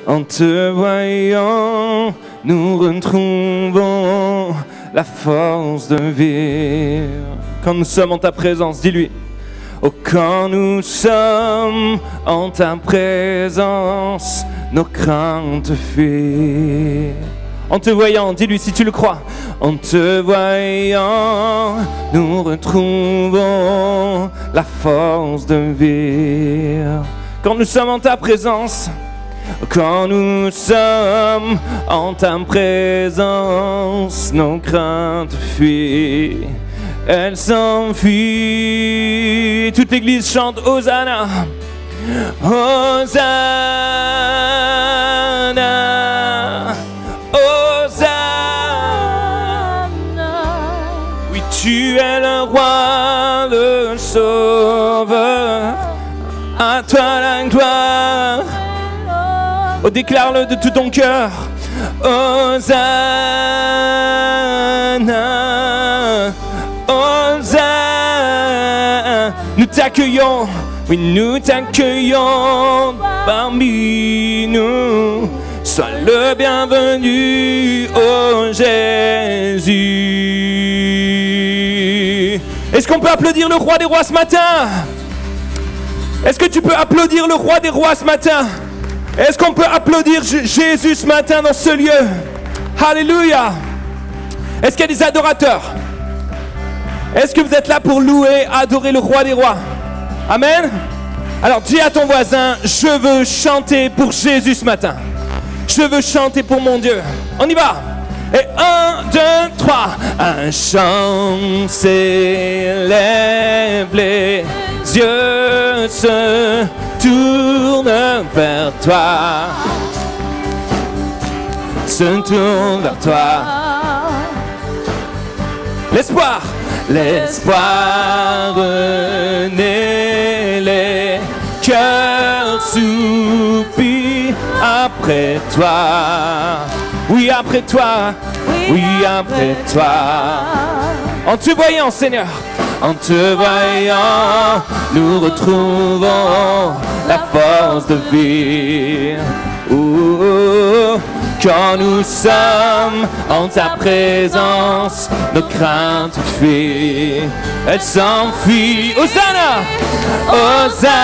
En te voyant, nous retrouvons la force de vivre. Quand nous sommes en ta présence, dis-lui. Oh, quand nous sommes en ta présence, nos craintes fuient. En te voyant, dis-lui si tu le crois. En te voyant, nous retrouvons la force de vivre. Quand nous sommes en ta présence, quand nous sommes en ta présence, nos craintes fuient, elles s'enfuient. Toute l'église chante Hosanna, Hosanna, Hosanna. Oui, tu es le roi, le sauveur, à toi la gloire. Oh, déclare-le de tout ton cœur. Hosanna, Hosanna. Nous t'accueillons, oui, nous t'accueillons parmi nous. Sois le bienvenu, oh Jésus. Est-ce qu'on peut applaudir le roi des rois ce matin? Est-ce que tu peux applaudir le roi des rois ce matin? Est-ce qu'on peut applaudir Jésus ce matin dans ce lieu? Alléluia! Est-ce qu'il y a des adorateurs? Est-ce que vous êtes là pour louer, adorer le roi des rois? Amen? Alors dis à ton voisin, je veux chanter pour Jésus ce matin. Je veux chanter pour mon Dieu. On y va! Et 1, 2, 3. Un chant s'élève, les yeux se tournent vers toi. Se tournent vers toi. L'espoir, l'espoir renaît, les cœurs soupirent après toi. Oui, après toi, oui, après toi. En te voyant, Seigneur, en te voyant, nous retrouvons la force de vivre. Quand nous sommes en ta présence, nos craintes fuient, elles s'enfuient. Hosanna, Hosanna,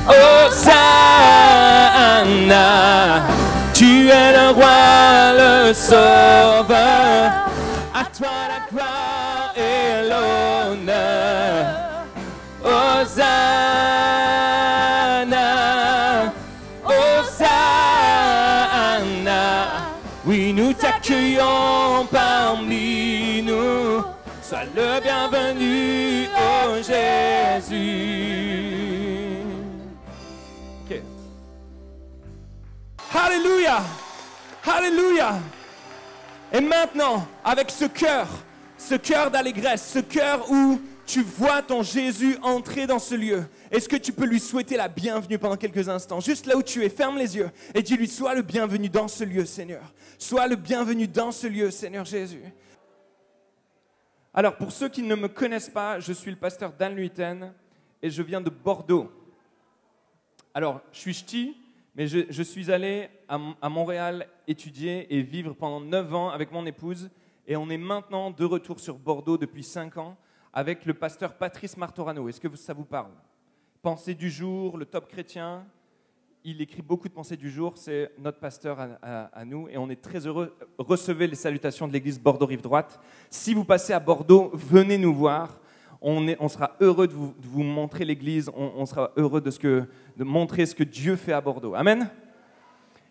Hosanna. Tu es le roi, le sauveur. À toi la gloire et l'honneur. Hosanna, Hosanna. Oui, nous t'accueillons parmi nous. Sois le bienvenu, oh Jésus. Ok. Alléluia, Alléluia. Et maintenant, avec ce cœur d'allégresse, ce cœur où tu vois ton Jésus entrer dans ce lieu, est-ce que tu peux lui souhaiter la bienvenue pendant quelques instants? Juste là où tu es, ferme les yeux et dis-lui, sois le bienvenu dans ce lieu, Seigneur. Sois le bienvenu dans ce lieu, Seigneur Jésus. Alors, pour ceux qui ne me connaissent pas, je suis le pasteur Dan Luyten et je viens de Bordeaux. Alors, je suis ch'ti, mais je suis allé à Montréal étudier et vivre pendant 9 ans avec mon épouse. Et on est maintenant de retour sur Bordeaux depuis 5 ans avec le pasteur Patrice Martorano. Est-ce que ça vous parle? Pensée du jour, le top chrétien. Il écrit beaucoup de pensées du jour. C'est notre pasteur à nous. Et on est très heureux. Recevez les salutations de l'église Bordeaux-Rive-Droite. Si vous passez à Bordeaux, venez nous voir. On sera heureux de vous montrer l'église. On sera heureux de montrer ce que Dieu fait à Bordeaux. Amen.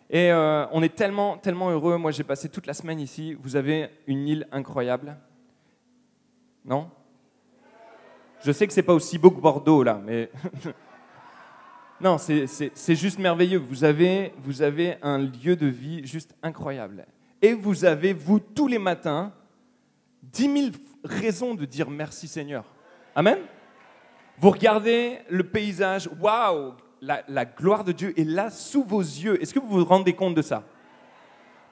Et on est tellement, tellement heureux. Moi, j'ai passé toute la semaine ici. Vous avez une île incroyable. Non? Je sais que ce n'est pas aussi beau que Bordeaux, là, mais... Non, c'est juste merveilleux. Vous avez un lieu de vie juste incroyable. Et vous avez, vous, tous les matins, 10 000 raisons de dire merci Seigneur. Amen. Vous regardez le paysage, waouh, la gloire de Dieu est là sous vos yeux. Est-ce que vous vous rendez compte de ça?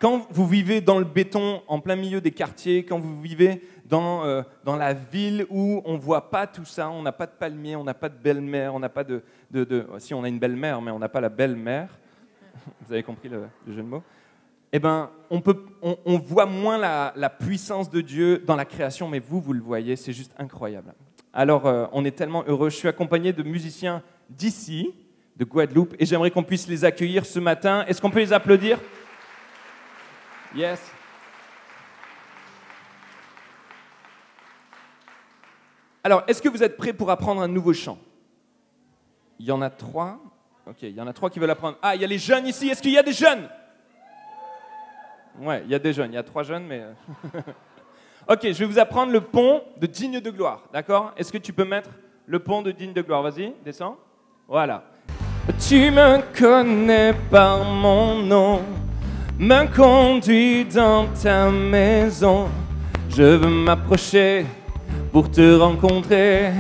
quand vous vivez dans le béton, en plein milieu des quartiers, quand vous vivez dans la ville où on ne voit pas tout ça, on n'a pas de palmier, on n'a pas de belle-mère, on n'a pas si, on a une belle-mère, mais on n'a pas la belle-mère. Vous avez compris le jeu de mots? Eh bien, on voit moins la puissance de Dieu dans la création, mais vous le voyez, c'est juste incroyable. Alors, on est tellement heureux. Je suis accompagné de musiciens d'ici, de Guadeloupe, et j'aimerais qu'on puisse les accueillir ce matin. Est-ce qu'on peut les applaudir? Yes. Alors, est-ce que vous êtes prêts pour apprendre un nouveau chant? Il y en a 3. Ok, il y en a 3 qui veulent apprendre. Ah, il y a les jeunes ici. Est-ce qu'il y a des jeunes? Ouais, il y a des jeunes. Il y a 3 jeunes, mais... Ok, je vais vous apprendre le pont de Digne de gloire, d'accord? Est-ce que tu peux mettre le pont de Digne de gloire? Vas-y, descends. Voilà. Tu me connais par mon nom, me conduis dans ta maison. Je veux m'approcher pour te rencontrer,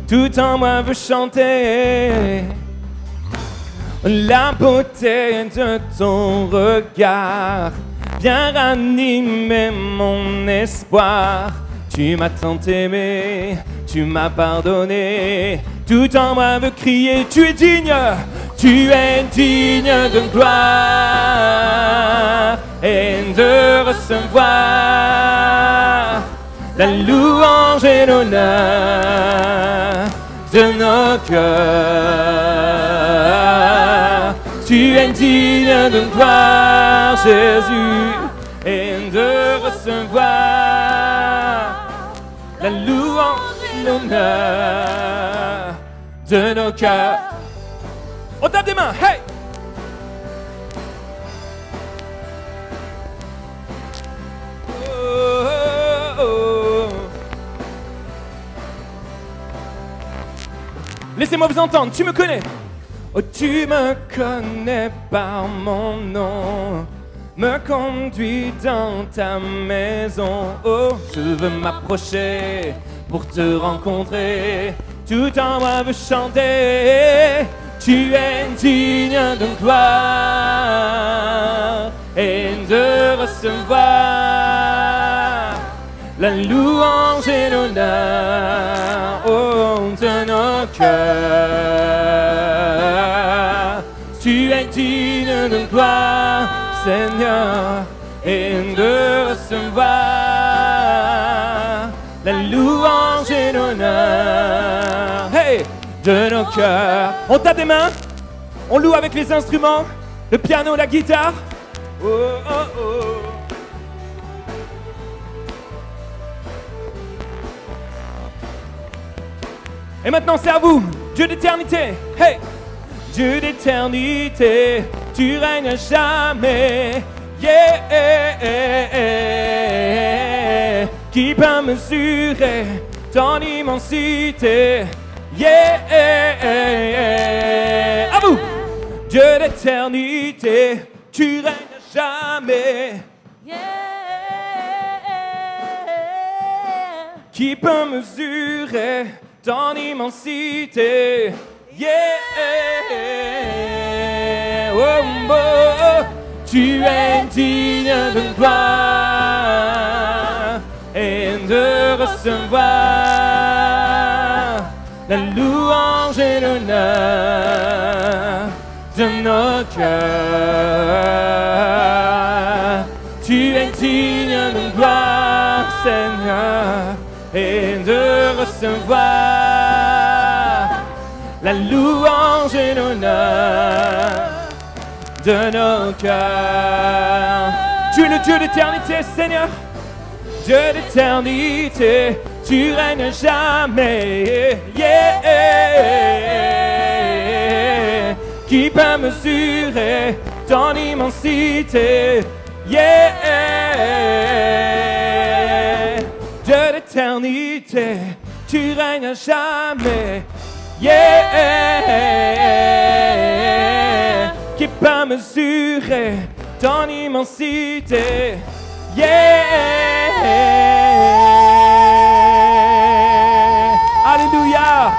tout en moi veut chanter la beauté de ton regard. Viens ranimer mon espoir. Tu m'as tant aimé, tu m'as pardonné. Tout en moi veut crier, tu es digne de gloire et de recevoir la louange et l'honneur de nos cœurs. Tu es digne de gloire, Jésus, et de recevoir la louange et l'honneur de nos cœurs. On tape des mains, hey! Oh, oh, oh. Laissez-moi vous entendre, tu me connais. Oh, tu me connais par mon nom, me conduis dans ta maison. Oh, je veux m'approcher pour te rencontrer, tout en moi veut chanter. Tu es digne de gloire et de recevoir la louange et l'honneur, oh, de nos cœurs. Tu es digne de gloire, Seigneur, et de recevoir la louange et l'honneur, hey, de nos cœurs. On tape des mains, on loue avec les instruments, le piano, la guitare. Oh, oh, oh. Et maintenant c'est à vous, Dieu d'éternité, hey! Dieu d'éternité, tu règnes jamais, yeah! Qui peut mesurer ton immensité, yeah! À vous! Dieu d'éternité, tu règnes jamais, yeah! Qui peut mesurer ton immensité, yeah! Oh, oh, oh. Tu es digne de gloire et de recevoir la louange et l'honneur de nos cœurs. Tu es digne de gloire, Seigneur, et de recevoir la louange et l'honneur de nos cœurs. Tu es le Dieu d'éternité, Seigneur, Dieu d'éternité, tu règnes jamais, yeah! Qui peut mesurer ton immensité, yeah! Dieu d'éternité, tu règnes jamais, yeah! Qui peut mesurer ton immensité, yeah! Alléluia!